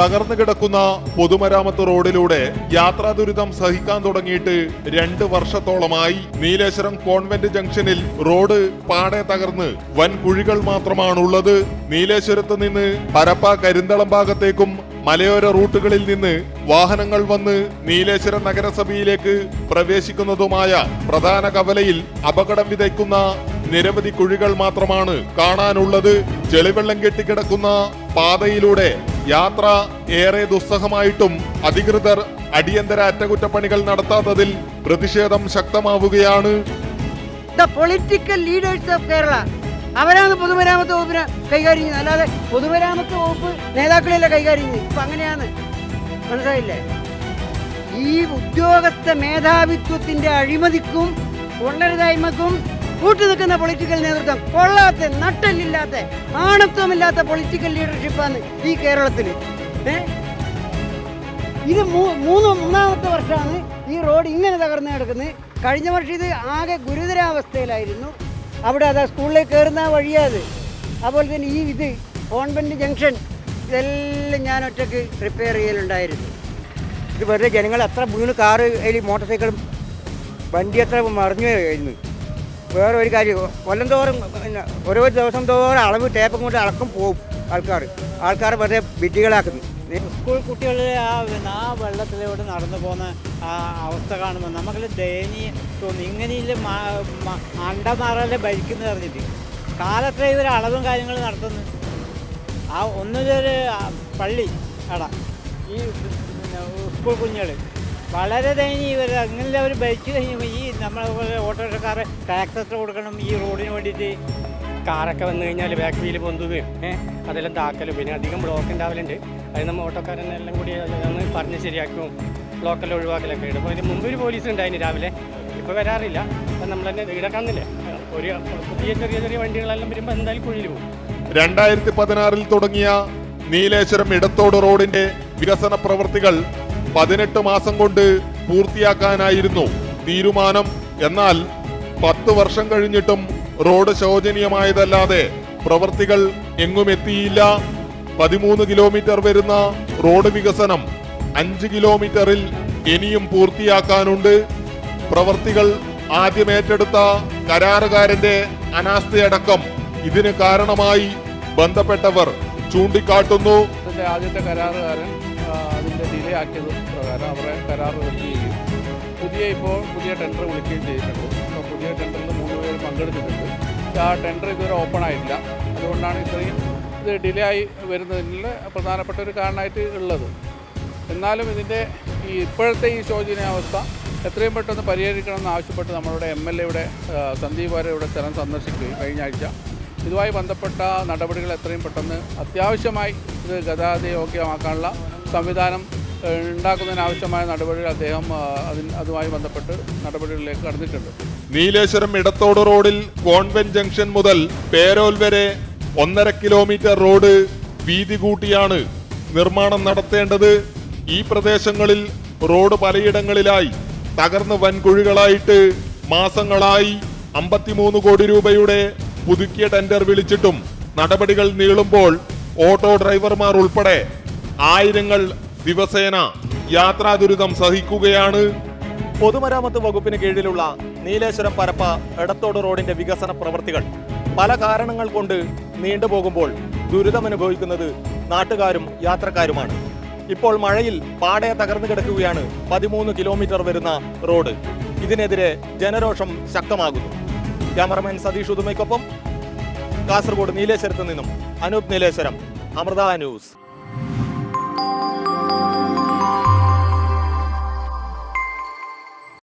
തകർന്നു കിടക്കുന്ന പൊതുമരാമത്ത് റോഡിലൂടെ യാത്രാ ദുരിതം സഹിക്കാൻ തുടങ്ങിയിട്ട് 2 വർഷത്തോളമായി. നീലേശ്വരം കോൺവെന്റ് ജംഗ്ഷനിൽ റോഡ് പാടെ തകർന്ന് വൻ കുഴികൾ മാത്രമാണുള്ളത്. നീലേശ്വരത്ത് നിന്ന് പരപ്പ കരിന്തളം ഭാഗത്തേക്കും മലയോര റൂട്ടുകളിൽ നിന്ന് വാഹനങ്ങൾ വന്ന് നീലേശ്വരം നഗരസഭയിലേക്ക് പ്രവേശിക്കുന്നതുമായ പ്രധാന കവലയിൽ അപകടം വിതയ്ക്കുന്ന നിരവധി കുഴികൾ മാത്രമാണ് കാണാനുള്ളത്. ചെളിവെള്ളം കെട്ടിക്കിടക്കുന്ന പാതയിലൂടെ യാത്ര ഏറെ ദുസ്സഹമായിട്ടും അധികൃതർ അടിയന്തര അറ്റകുറ്റപ്പണികൾ നടത്താത്തതിൽ പ്രതിഷേധം ശക്തമാവുകയാണ്. പൊളിറ്റിക്കൽ ലീഡേഴ്സ് ഓഫ് കേരള അവരാണ് പൊതുമരാമത്ത് വകുപ്പിനെ കൈകാര്യം ചെയ്യുന്നത്, അല്ലാതെ പൊതുമരാമത്ത് വകുപ്പ് നേതാക്കളെയല്ല കൈകാര്യം ചെയ്യുന്നത്. ഇപ്പൊ അങ്ങനെയാണ്, മനസ്സിലായില്ലേ? ഈ ഉദ്യോഗസ്ഥ മേധാവിത്വത്തിന്റെ അഴിമതിക്കും കൊള്ളരുതായ്മക്കും കൂട്ടുനിൽക്കുന്ന പൊളിറ്റിക്കൽ നേതൃത്വം, കൊള്ളാത്ത നട്ടല്ലില്ലാത്ത ആണത്വമില്ലാത്ത പൊളിറ്റിക്കൽ ലീഡർഷിപ്പാണ് ഈ കേരളത്തിൽ. ഇത് മൂന്നാമത്തെ വർഷമാണ് ഈ റോഡ് ഇങ്ങനെ തകർന്നു കിടക്കുന്നത്. കഴിഞ്ഞ വർഷം ഇത് ആകെ ഗുരുതരാവസ്ഥയിലായിരുന്നു. അവിടെ അതാ സ്കൂളിലേക്ക് കയറുന്ന വഴിയാത്. അതുപോലെ തന്നെ ഇത് കോൺവെന്റ് ജംഗ്ഷൻ ഇതെല്ലാം ഞാൻ ഒറ്റയ്ക്ക് റിപ്പയർ ചെയ്യലുണ്ടായിരുന്നു. ഇത് വെറുതെ ജനങ്ങൾ അത്ര വീണ്, കാറ് അതിൽ മോട്ടോർ സൈക്കിളും വണ്ടി അത്ര മറിഞ്ഞു കഴിഞ്ഞു. വേറെ ഒരു കാര്യം, കൊല്ലം തോറും ഓരോ ദിവസം തോറും അളവ് ടേപ്പം കൊണ്ട് അളക്കം പോവും ആൾക്കാർ വെറുതെ വിഡ്ഢികളാക്കുന്നു. സ്കൂൾ കുട്ടികൾ ആ വെള്ളത്തിലൂടെ നടന്നു പോകുന്ന ആ അവസ്ഥ കാണുമ്പോൾ നമുക്ക് ദയനീയ തോന്നി. ഇങ്ങനെയില്ല അണ്ടമാറല്ലേ ഭരിക്കുന്നു പറഞ്ഞിട്ട് കാലത്ര ഇവർ അളവും കാര്യങ്ങളും നടത്തുന്നു. ആ ഒന്നിലൊരു പള്ളി അട ഈ സ്കൂൾ കുഞ്ഞുങ്ങൾ വളരെ ദയനീയ. ഇവർ അങ്ങനെ അവർ ഭരിച്ചു കഴിയുമ്പോൾ ഈ നമ്മളെ ഓട്ടോറിക്ഷക്കാരെ ടാക്സ് എത്ര കൊടുക്കണം ഈ റോഡിന് വേണ്ടിയിട്ട്. കാറൊക്കെ വന്നു കഴിഞ്ഞാൽ ബാക്ക് വീല് പൊന്തുകയും അതെല്ലാം താക്കലും, പിന്നെ അധികം ബ്ലോക്ക് ഉണ്ടാവലുണ്ട്. അത് നമ്മൾ ഓട്ടോക്കാരെല്ലാം കൂടി ഒന്ന് പറഞ്ഞ് ശരിയാക്കും, ബ്ലോക്കെല്ലാം ഒഴിവാക്കലൊക്കെ ഉണ്ട്. അപ്പോൾ ഇതിന് മുമ്പ് ഒരു പോലീസ് ഉണ്ടായിരുന്നു രാവിലെ, ഇപ്പോൾ വരാറില്ല. അപ്പം നമ്മൾ തന്നെ ഇവിടെ കാണുന്നില്ലേ, ഒരു പുതിയ ചെറിയ ചെറിയ വണ്ടികളെല്ലാം വരുമ്പോൾ എന്തായാലും കുഴിയിൽ പോകും. 2016 തുടങ്ങിയ നീലേശ്വരം ഇടത്തോട് റോഡിന്റെ വികസന പ്രവൃത്തികൾ 18 മാസം കൊണ്ട് പൂർത്തിയാക്കാനായിരുന്നു തീരുമാനം. എന്നാൽ 10 വർഷം കഴിഞ്ഞിട്ടും റോഡ് ശോചനീയമായതല്ലാതെ പ്രവൃത്തികൾ എങ്ങും എത്തിയില്ല. 13 കിലോമീറ്റർ വരുന്ന റോഡ് വികസനം 5 കിലോമീറ്ററിൽ ഇനിയും പൂർത്തിയാക്കാനുണ്ട്. പ്രവൃത്തികൾ ആദ്യം ഏറ്റെടുത്ത കരാറുകാരന്റെ അനാസ്ഥയടക്കം ഇതിന് കാരണമായി ബന്ധപ്പെട്ടവർ ചൂണ്ടിക്കാട്ടുന്നു. ആദ്യത്തെ കരാറുകാരൻ അതിന്റെ ഡിലേ ആക്കിയത് പ്രകാരം അവരെ കരാർ റദ്ദ് ചെയ്യുകയും പുതിയ ടെൻഡർ വിളിക്കുകയും ചെയ്തിട്ടുണ്ട്. അപ്പോൾ പുതിയ ടെൻഡറിൽ 3 പേര് പങ്കെടുത്തിട്ടുണ്ട്. ആ ടെൻഡർ ഇതുവരെ ഓപ്പൺ ആയിട്ടില്ല. അതുകൊണ്ടാണ് ഇത്രയും ഇത് ഡിലേ ആയി വരുന്നതിൽ പ്രധാനപ്പെട്ട ഒരു കാരണമായിട്ട് ഉള്ളത്. എന്നാലും ഇതിൻ്റെ ഇപ്പോഴത്തെ ഈ ശോചനീയാവസ്ഥ എത്രയും പെട്ടെന്ന് പരിഹരിക്കണമെന്ന് ആവശ്യപ്പെട്ട് നമ്മളുടെ MLA സന്ദീപ് വാര്യർ ഇവിടെ സ്ഥലം സന്ദർശിക്കുകയും കഴിഞ്ഞ ആഴ്ച ഇതുമായി ബന്ധപ്പെട്ട നടപടികൾ എത്രയും പെട്ടെന്ന് അത്യാവശ്യമായി ഇത് ഗതാഗത യോഗ്യമാക്കാനുള്ള സംവിധാനം ഉണ്ടാക്കുന്നതിനാവശ്യമായ നടപടികൾ അദ്ദേഹം അതുമായി ബന്ധപ്പെട്ട് നടപടികളിലേക്ക് കടന്നിട്ടുണ്ട്. നീലേശ്വരം ഇടത്തോട് റോഡിൽ കോൺവെന്റ് ജംഗ്ഷൻ മുതൽ പേരോൽ വരെ 1.5 കിലോമീറ്റർ റോഡ് വീതി കൂട്ടിയാണ് നിർമ്മാണം നടത്തേണ്ടത്. ഈ പ്രദേശങ്ങളിൽ റോഡ് പലയിടങ്ങളിലായി തകർന്ന് വൻകുഴികളായിട്ട് മാസങ്ങളായി. 53 കോടി രൂപയുടെ പുതുക്കിയ ടെൻഡർ വിളിച്ചിട്ടും നടപടികൾ നീളുമ്പോൾ ഓട്ടോ ഡ്രൈവർമാർ ഉൾപ്പെടെ ആയിരങ്ങൾ ദിവസേന യാത്രാ ദുരിതം സഹിക്കുകയാണ്. പൊതുമരാമത്ത് വകുപ്പിന് കീഴിലുള്ള നീലേശ്വരം പരപ്പ എടത്തോട് റോഡിന്റെ വികസന പ്രവൃത്തികൾ പല കാരണങ്ങൾ കൊണ്ട് നീണ്ടുപോകുമ്പോൾ ദുരിതമനുഭവിക്കുന്നത് നാട്ടുകാരും യാത്രക്കാരുമാണ്. ഇപ്പോൾ മഴയിൽ പാടെ തകർന്നു കിടക്കുകയാണ് 13 കിലോമീറ്റർ വരുന്ന റോഡ്. ഇതിനെതിരെ ജനരോഷം ശക്തമാകുന്നു. ക്യാമറമാൻ സതീഷ് ഉദുമയ്ക്കൊപ്പം കാസർഗോഡ് നീലേശ്വരത്ത് നിന്നും അനൂപ് നീലേശ്വരം, അമൃത ന്യൂസ്.